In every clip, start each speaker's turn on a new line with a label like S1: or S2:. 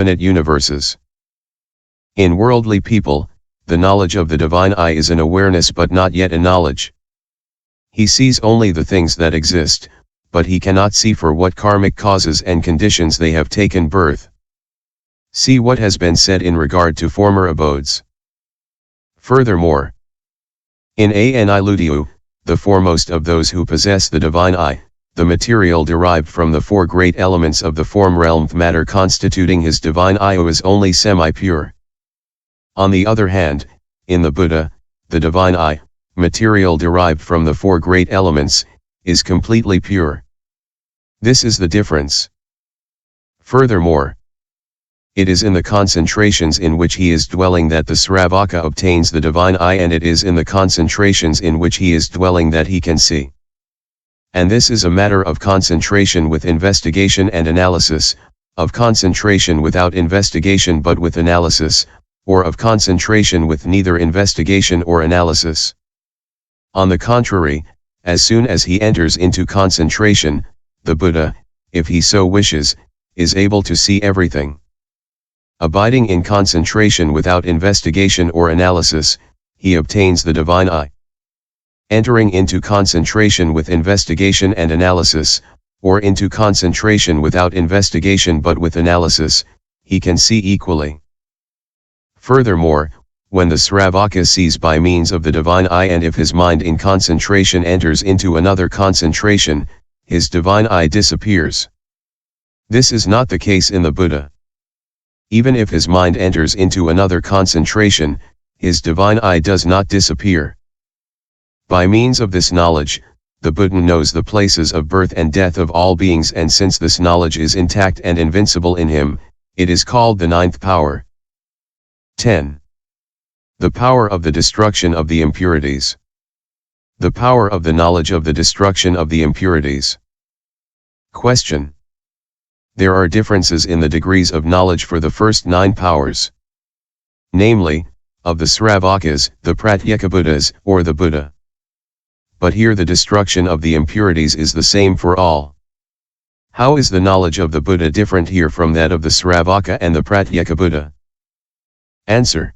S1: infinite universes. In worldly people, the knowledge of the divine I is an awareness but not yet a knowledge. He sees only the things that exist, but he cannot see for what karmic causes and conditions they have taken birth. See what has been said in regard to former abodes. Furthermore, in Aniludiu, the foremost of those who possess the divine I, the material derived from the four great elements of the form realm matter constituting his divine I is only semi-pure. On the other hand, in the Buddha, the divine I, material derived from the four great elements, is completely pure. This is the difference. Furthermore, it is in the concentrations in which he is dwelling that the Sravaka obtains the divine I, and it is in the concentrations in which he is dwelling that he can see. And this is a matter of concentration with investigation and analysis, of concentration without investigation but with analysis, or of concentration with neither investigation or analysis. On the contrary, as soon as he enters into concentration, the Buddha, if he so wishes, is able to see everything. Abiding in concentration without investigation or analysis, he obtains the divine I. Entering into concentration with investigation and analysis, or into concentration without investigation but with analysis, he can see equally. Furthermore, when the Sravaka sees by means of the divine I, and if his mind in concentration enters into another concentration, his divine I disappears. This is not the case in the Buddha. Even if his mind enters into another concentration, his divine I does not disappear. By means of this knowledge, the Buddha knows the places of birth and death of all beings, and since this knowledge is intact and invincible in him, it is called the ninth power. 10. The power of the destruction of the impurities. The power of the knowledge of the destruction of the impurities. Question. There are differences in the degrees of knowledge for the first 9 powers. Namely, of the Sravakas, the Pratyekabuddhas, or the Buddha. But here the destruction of the impurities is the same for all. How is the knowledge of the Buddha different here from that of the Sravaka and the Pratyekabuddha? Answer.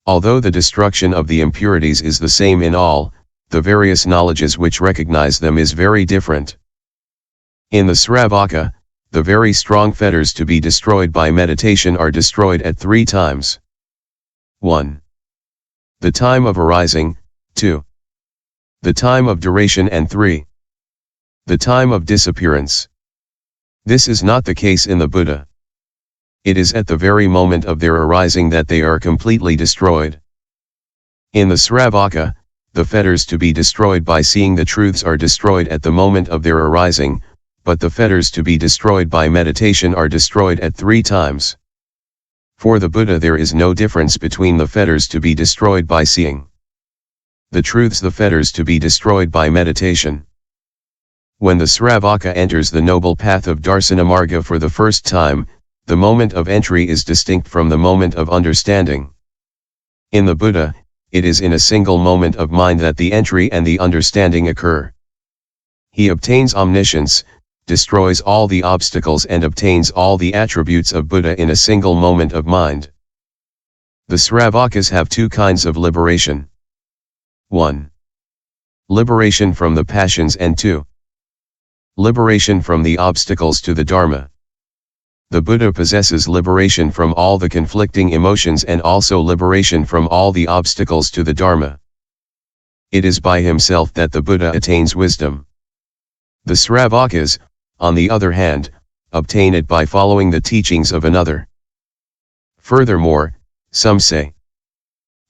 S1: Although the destruction of the impurities is the same in all, the various knowledges which recognize them is very different. In the Sravaka, the very strong fetters to be destroyed by meditation are destroyed at 3 times. 1. The time of arising, 2. The time of duration, and 3. The time of disappearance. This is not the case in the Buddha. It is at the very moment of their arising that they are completely destroyed. In the Sravaka, the fetters to be destroyed by seeing the truths are destroyed at the moment of their arising, but the fetters to be destroyed by meditation are destroyed at 3 times. For the Buddha there is no difference between the fetters to be destroyed by seeing. The truths, the fetters to be destroyed by meditation. When the Sravaka enters the noble path of Darsanamarga for the first time, the moment of entry is distinct from the moment of understanding. In the Buddha, it is in a single moment of mind that the entry and the understanding occur. He obtains omniscience, destroys all the obstacles, and obtains all the attributes of Buddha in a single moment of mind. The Sravakas have 2 kinds of liberation. 1. Liberation from the passions, and 2. Liberation from the obstacles to the Dharma. The Buddha possesses liberation from all the conflicting emotions and also liberation from all the obstacles to the Dharma. It is by himself that the Buddha attains wisdom. The Sravakas, on the other hand, obtain it by following the teachings of another. Furthermore, some say,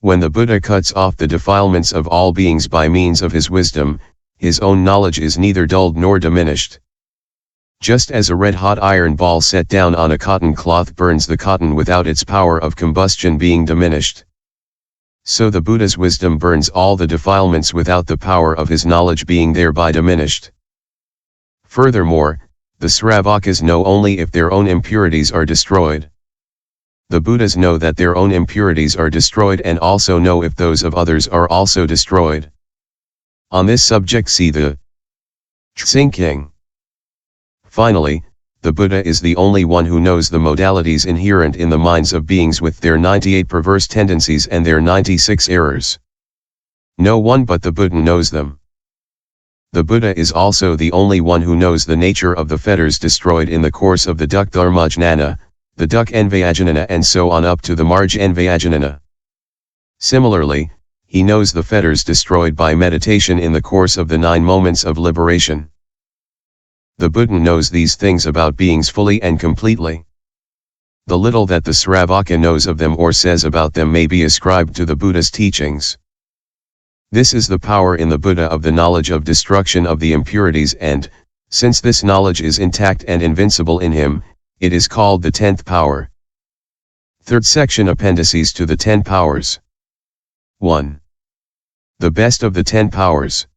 S1: when the Buddha cuts off the defilements of all beings by means of his wisdom, his own knowledge is neither dulled nor diminished. Just as a red-hot iron ball set down on a cotton cloth burns the cotton without its power of combustion being diminished, so the Buddha's wisdom burns all the defilements without the power of his knowledge being thereby diminished. Furthermore, the Sravakas know only if their own impurities are destroyed. The Buddhas know that their own impurities are destroyed and also know if those of others are also destroyed. On this subject see the Tsinking. Finally, the Buddha is the only one who knows the modalities inherent in the minds of beings with their 98 perverse tendencies and their 96 errors. No one but the Buddha knows them. The Buddha is also the only one who knows the nature of the fetters destroyed in the course of the Duk Dharmajnana, the Duk Envayajanana and so on up to the Marj Envayajanana. Similarly, he knows the fetters destroyed by meditation in the course of the 9 moments of liberation. The Buddha knows these things about beings fully and completely. The little that the Sravaka knows of them or says about them may be ascribed to the Buddha's teachings. This is the power in the Buddha of the knowledge of destruction of the impurities and, since this knowledge is intact and invincible in him, it is called the 10th power. Third section, Appendices to the 10 powers. 1. The best of the 10 powers.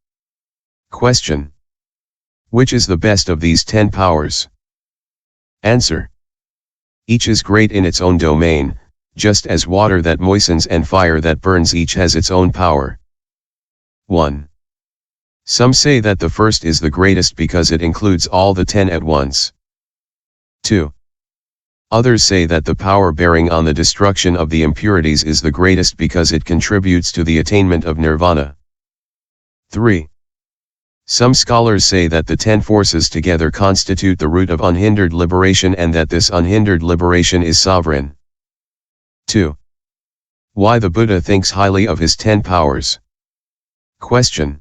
S1: Question. Which is the best of these 10 powers? Answer. Each is great in its own domain, just as water that moistens and fire that burns each has its own power. 1. Some say that the first is the greatest because it includes all the 10 at once. 2. Others say that the power bearing on the destruction of the impurities is the greatest because it contributes to the attainment of nirvana. 3. Some scholars say that the 10 forces together constitute the root of unhindered liberation and that this unhindered liberation is sovereign. 2. Why the Buddha thinks highly of his 10 powers. Question.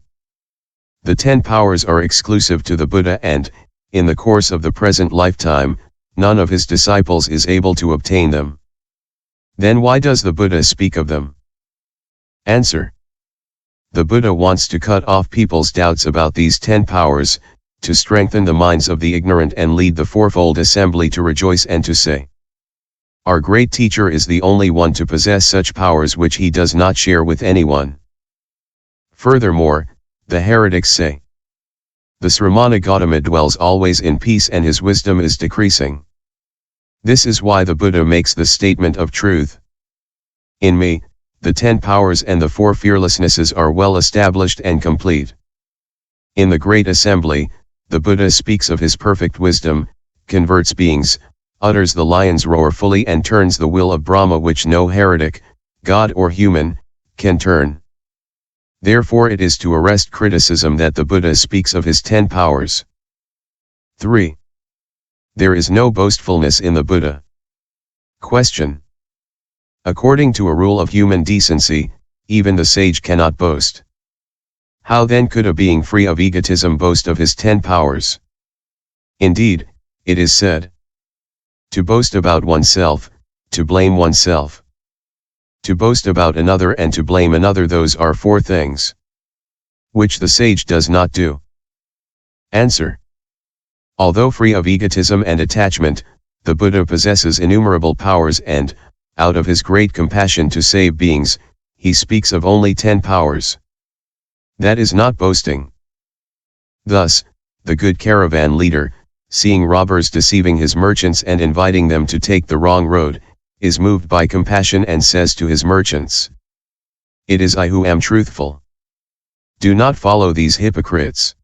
S1: The 10 powers are exclusive to the Buddha and, in the course of the present lifetime, none of his disciples is able to obtain them. Then why does the Buddha speak of them? Answer. The Buddha wants to cut off people's doubts about these 10 powers, to strengthen the minds of the ignorant and lead the fourfold assembly to rejoice and to say, our great teacher is the only one to possess such powers which he does not share with anyone. Furthermore, the heretics say, the Sramana Gautama dwells always in peace and his wisdom is decreasing. This is why the Buddha makes the statement of truth. In me, the 10 powers and the 4 fearlessnesses are well established and complete. In the great assembly, the Buddha speaks of his perfect wisdom, converts beings, utters the lion's roar fully and turns the will of Brahma which no heretic, god or human, can turn. Therefore it is to arrest criticism that the Buddha speaks of his 10 powers. 3. There is no boastfulness in the Buddha. Question. According to a rule of human decency, even the sage cannot boast. How then could a being free of egotism boast of his 10 powers? Indeed, it is said, to boast about oneself, to blame oneself. To boast about another and to blame another, those are 4 things which the sage does not do. Answer. Although free of egotism and attachment, the Buddha possesses innumerable powers and, out of his great compassion to save beings, he speaks of only 10 powers. That is not boasting. Thus, the good caravan leader, seeing robbers deceiving his merchants and inviting them to take the wrong road, is moved by compassion and says to his merchants, it is I who am truthful. Do not follow these hypocrites.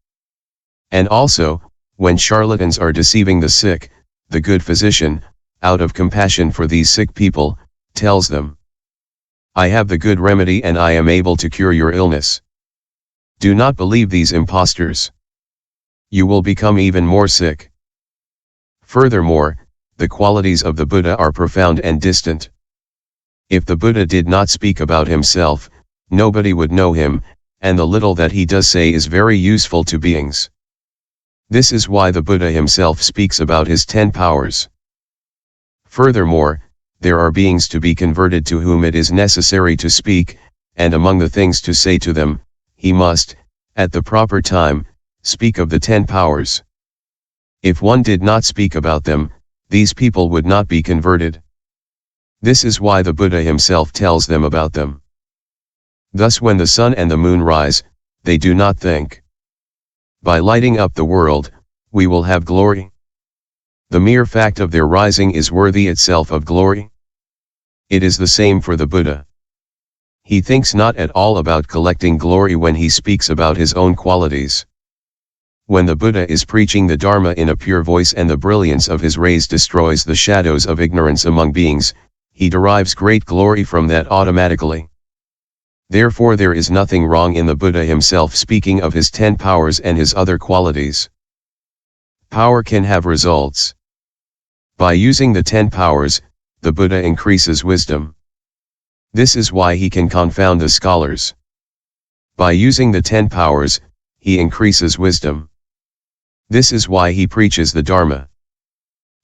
S1: And also, when charlatans are deceiving the sick, the good physician, out of compassion for these sick people, tells them, I have the good remedy and I am able to cure your illness. Do not believe these impostors. You will become even more sick. Furthermore, the qualities of the Buddha are profound and distant. If the Buddha did not speak about himself, nobody would know him, and the little that he does say is very useful to beings. This is why the Buddha himself speaks about his 10 powers. Furthermore, there are beings to be converted to whom it is necessary to speak, and among the things to say to them, he must, at the proper time, speak of the 10 powers. If one did not speak about them, these people would not be converted. This is why the Buddha himself tells them about them. Thus when the sun and the moon rise, they do not think, by lighting up the world, we will have glory. The mere fact of their rising is worthy itself of glory. It is the same for the Buddha. He thinks not at all about collecting glory when he speaks about his own qualities. When the Buddha is preaching the Dharma in a pure voice and the brilliance of his rays destroys the shadows of ignorance among beings, he derives great glory from that automatically. Therefore there is nothing wrong in the Buddha himself speaking of his 10 powers and his other qualities. Power can have results. By using the 10 powers, the Buddha increases wisdom. This is why he can confound the scholars. By using the 10 powers, he increases wisdom. This is why he preaches the Dharma.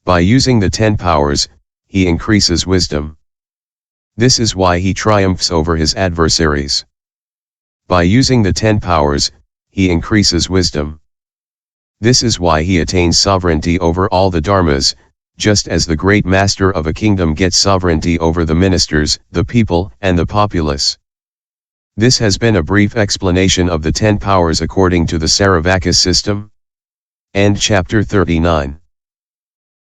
S1: By using the 10 powers, he increases wisdom. This is why he triumphs over his adversaries. By using the 10 powers, he increases wisdom. This is why he attains sovereignty over all the dharmas, just as the great master of a kingdom gets sovereignty over the ministers, the people, and the populace. This has been a brief explanation of the 10 powers according to the Saravaka system. End chapter 39.